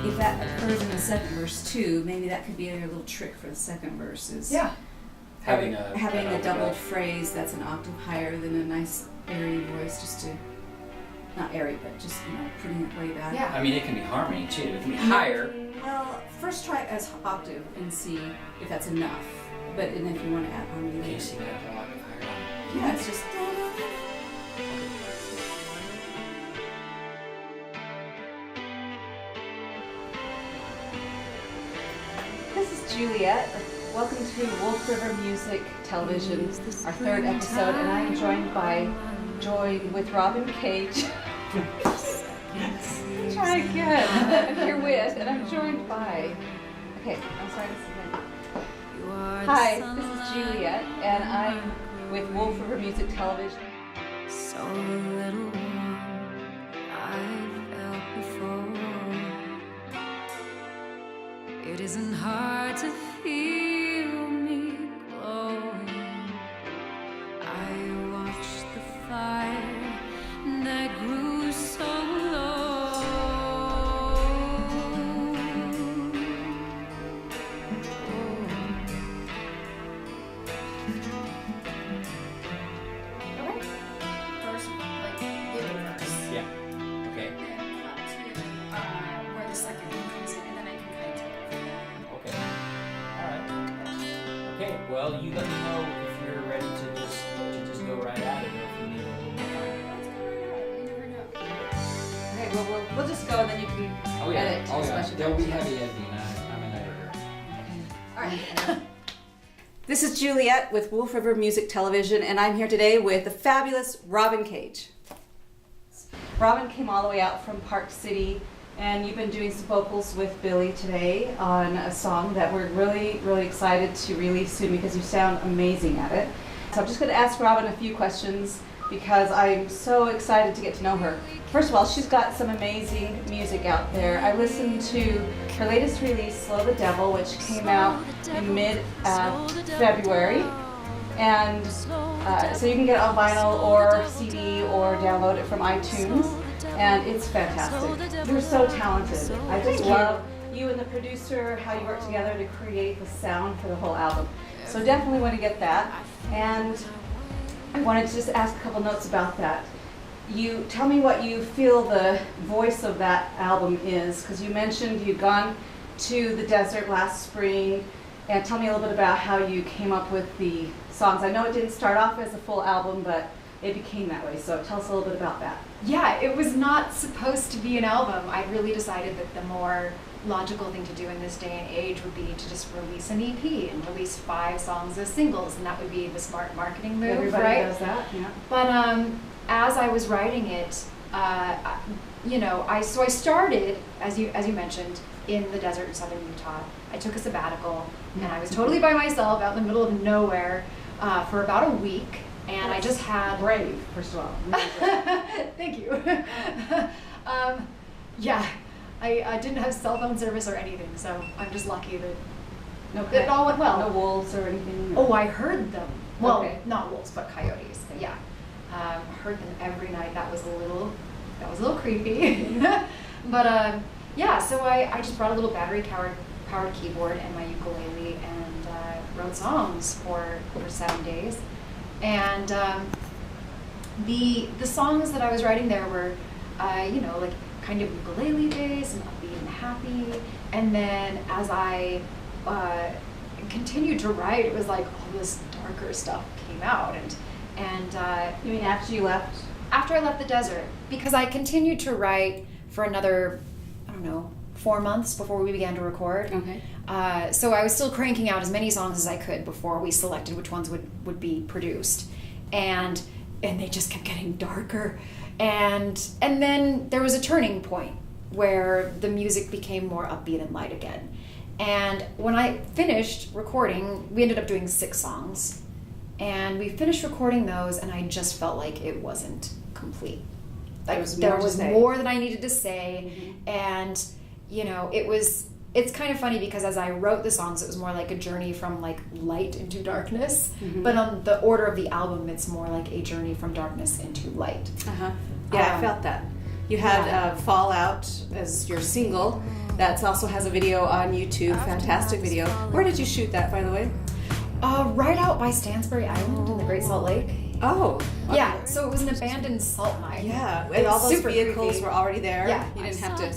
if that occurs in the second verse too, maybe that could be a little trick for the second verse. Is having a double phrase that's an octave higher than a nice airy voice, just to not airy, but just putting it way back. Yeah. I mean, it can be harmony too. It can be higher. Well, first try it as octave and see if that's enough. But and if you want to add harmony, can you sing that whole octave higher? Yeah, it's just. This is Juliet. Welcome to Wolf River Music Television, our third episode, and I am joined with Robyn Cage. Try again. Here with, and I'm joined by. Okay, I'm sorry. This is me. Hi, this is Juliet, and I'm with Wolf River Music Television. So little warm I've felt before. It isn't hard to feel me glowing. I watched the fire that grew so low. Well, you let me know if you're ready to just go right at it, or if you need a little more time. Let's go right at it. You never know. Okay, we'll just go, and then you can edit. Oh yeah. There'll be heavy editing. I'm an editor. All right. This is Juliet with Wolf River Music Television, and I'm here today with the fabulous Robyn Cage. Robyn came all the way out from Park City, and you've been doing some vocals with Billy today on a song that we're really, really excited to release soon because you sound amazing at it. So I'm just going to ask Robyn a few questions because I'm so excited to get to know her. First of all, she's got some amazing music out there. I listened to her latest release, Slow the Devil, which came out in mid-February. And so you can get it on vinyl or CD or download it from iTunes. And it's fantastic. You're so talented. I just love you and the producer, how you work together to create the sound for the whole album. So definitely want to get that. And I wanted to just ask a couple notes about that. You tell me what you feel the voice of that album is, because you mentioned you'd gone to the desert last spring, and tell me a little bit about how you came up with the songs. I know it didn't start off as a full album, but it became that way, so tell us a little bit about that. Yeah, it was not supposed to be an album. I really decided that the more logical thing to do in this day and age would be to just release an EP and release 5 songs as singles, and that would be the smart marketing move. Everybody right? does that, yeah. But as I was writing it, I started, as you mentioned, in the desert in southern Utah. I took a sabbatical, and I was totally by myself out in the middle of nowhere for about a week. And I just had... Brave, first of all. Really brave. Thank you. I didn't have cell phone service or anything, so I'm just lucky that it all went well. No wolves or anything? Oh, I heard them. Well, okay. Not wolves, but coyotes. Yeah, heard them every night. That was a little creepy. But so I just brought a little battery-powered keyboard and my ukulele and wrote songs for 7 days. And the songs that I was writing there were, like kind of ukulele based and upbeat and happy. And then as I continued to write, it was like all this darker stuff came out. And you mean after you left? After I left the desert, because I continued to write for another, 4 months before we began to record. Okay. So I was still cranking out as many songs as I could before we selected which ones would be produced, and they just kept getting darker, and then there was a turning point where the music became more upbeat and light again. And when I finished recording, we ended up doing 6 songs, and we finished recording those, and I just felt like it wasn't complete. There was more that I needed to say, and it's kind of funny because as I wrote the songs, it was more like a journey from like light into darkness. Mm-hmm. But on the order of the album, it's more like a journey from darkness into light. Yeah, I felt that. You had Fallout as your single. That also has a video on YouTube. Fantastic video. Where did you shoot that, by the way? Right out by Stansbury Island in the Great Salt Lake. Oh. Okay. Yeah, so it was an abandoned salt mine. Yeah, and all those vehicles creepy. were already there. Yeah. You didn't have to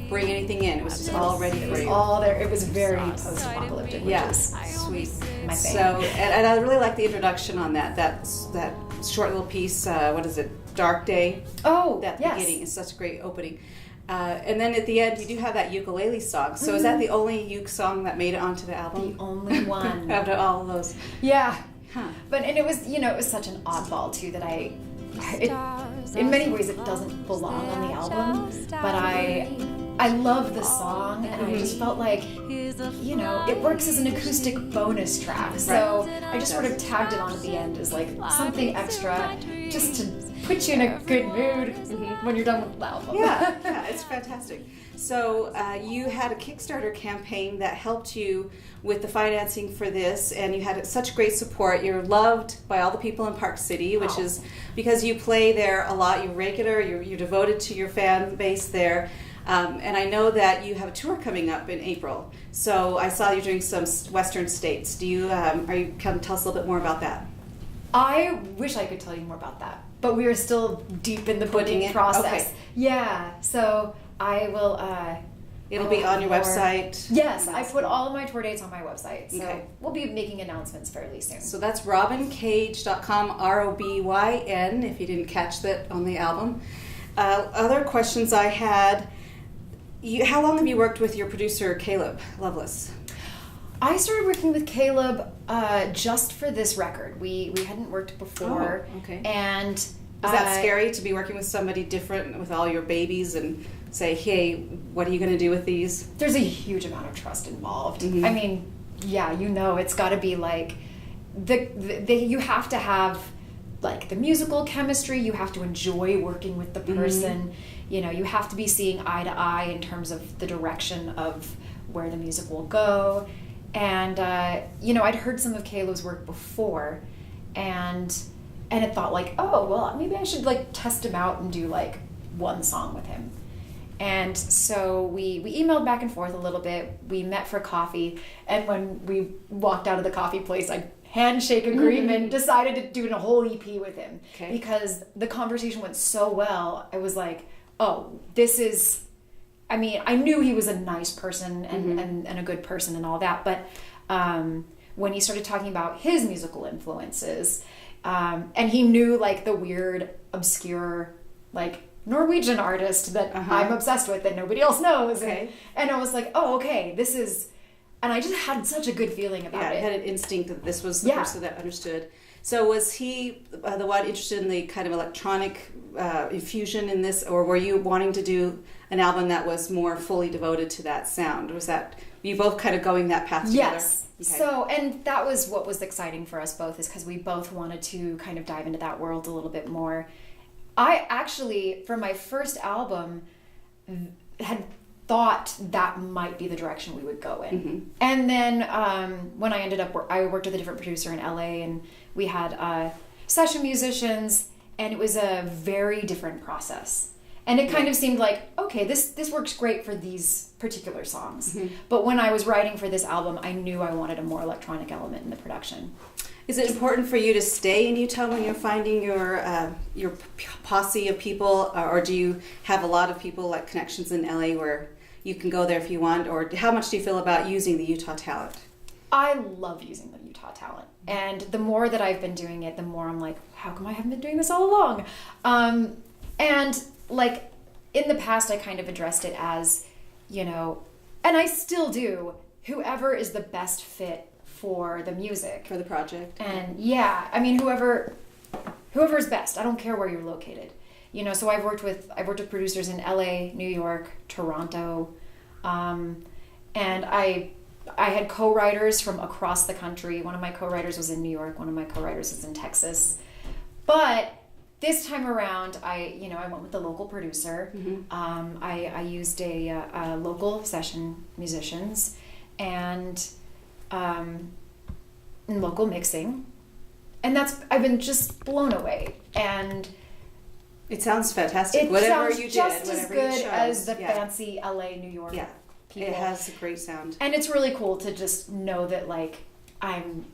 bring anything in. It was just all ready It for was you. all there. It was very post-apocalyptic, which Yes, is sweet. my thing. So, and I really like the introduction on that short little piece. What is it? Dark Day. Oh, That yes. beginning is such a great opening. And then at the end, you do have that ukulele song. So is that the only uke song that made it onto the album? The only one. After all of those. Yeah. Huh. But and it was such an oddball too that in many ways it doesn't belong on the album, but I love the song and I just felt like it works as an acoustic bonus track. So I just sort of tagged it on at the end as like something extra just to put you in a good mood when you're done with the album. Yeah, it's fantastic. So you had a Kickstarter campaign that helped you with the financing for this, and you had such great support. You're loved by all the people in Park City, which is because you play there a lot. You're regular. You're devoted to your fan base there. And I know that you have a tour coming up in April. So I saw you doing some Western states. Do you? Come tell us a little bit more about that? I wish I could tell you more about that, but we are still deep in the booking process. Okay. Yeah, so I will. It'll be on your website. Yes, I put all of my tour dates on my website, so Okay. we'll be making announcements fairly soon. So that's robyncage.com, ROBYN, if you didn't catch that on the album. Other questions I had, how long have you worked with your producer, Caleb Lovelace? I started working with Caleb just for this record. We hadn't worked before. Oh, okay. And Was that scary to be working with somebody different with all your babies and say, hey, what are you going to do with these? There's a huge amount of trust involved. Mhm. I mean, yeah, it's got to be like you have to have like the musical chemistry. You have to enjoy working with the person. You have to be seeing eye to eye in terms of the direction of where the music will go. And I'd heard some of Caleb's work before, and it thought like, oh well, maybe I should like test him out and do like one song with him. And so we emailed back and forth a little bit. We met for coffee, and when we walked out of the coffee place, I handshake agreement decided to do a whole EP with him. Okay. Because the conversation went so well. I was like, oh, this is. I mean, I knew he was a nice person and a good person and all that, but when he started talking about his musical influences, and he knew like the weird, obscure, like Norwegian artist that I'm obsessed with that nobody else knows. Okay. And I was like, oh, okay, this is, and I just had such a good feeling about I it. had an instinct that this was the person that understood. So was he the one interested in the kind of electronic infusion in this, or were you wanting to do an album that was more fully devoted to that sound? Was that, you both kind of going that path together? Yes. Okay. So, and that was what was exciting for us both, is because we both wanted to kind of dive into that world a little bit more. I actually, for my first album, had thought that might be the direction we would go in. And then when I ended up, I worked with a different producer in LA, and we had session musicians, and it was a very different process. And it kind of seemed like, okay, this works great for these particular songs. But when I was writing for this album, I knew I wanted a more electronic element in the production. Is it important for you to stay in Utah when you're finding your posse of people, or do you have a lot of people, like connections in LA, where you can go there if you want, or how much do you feel about using the Utah talent? I love using the Utah talent, and the more that I've been doing it, the more I'm like, how come I haven't been doing this all along? And like in the past, I kind of addressed it as, and I still do, whoever is the best fit for the music, For the project? and I mean whoever's best. I don't care where you're located. So I've worked with producers in LA, New York, Toronto, and I had co-writers from across the country. One of my co-writers was in New York, one of my co-writers was in Texas. But this time around, I went with the local producer. I used a local session musicians and local mixing, and I've been just blown away. And It sounds fantastic. It Whatever sounds you did, just as whatever good you chose. as the Yeah. fancy LA, New York Yeah, people. it has a great sound. And it's really cool to just know that like I'm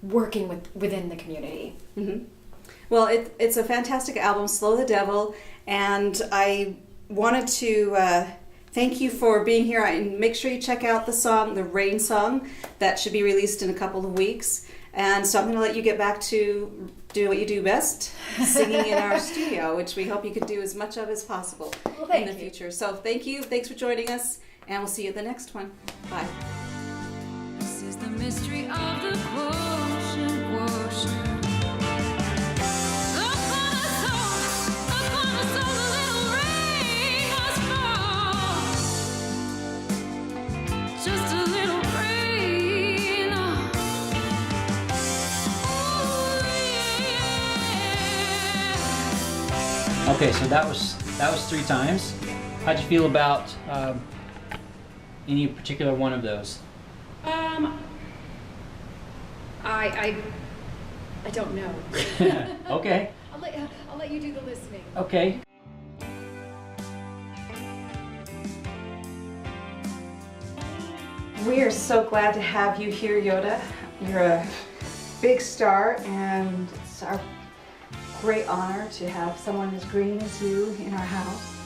working within the community. Mm-hmm. Well, it's a fantastic album, Slow the Devil, and I wanted to thank you for being here. And make sure you check out the song, the Rain song, that should be released in a couple of weeks. And so I'm going to let you get back to do what you do best, singing in our studio, which we hope you can do as much of as possible in the future. So thank you. Thanks for joining us, and we'll see you at the next one. Bye. This is the mystery of the quotient. Upon us all, the little rain must fall. Just a little rain. Okay, so that was 3 times. How'd you feel about any particular one of those? I don't know. Okay. I'll let you do the listening. Okay. We are so glad to have you here, Yoda. You're a big star, and it's our great honor to have someone as green as you in our house.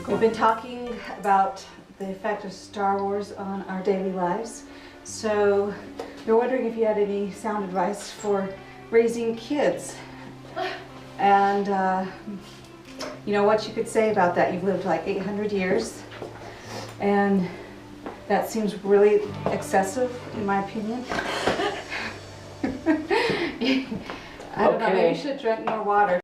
We've been talking about the effect of Star Wars on our daily lives. So we're wondering if you had any sound advice for raising kids. And you know what you could say about that. You've lived like 800 years, and that seems really excessive in my opinion. I don't know, maybe you should drink more water.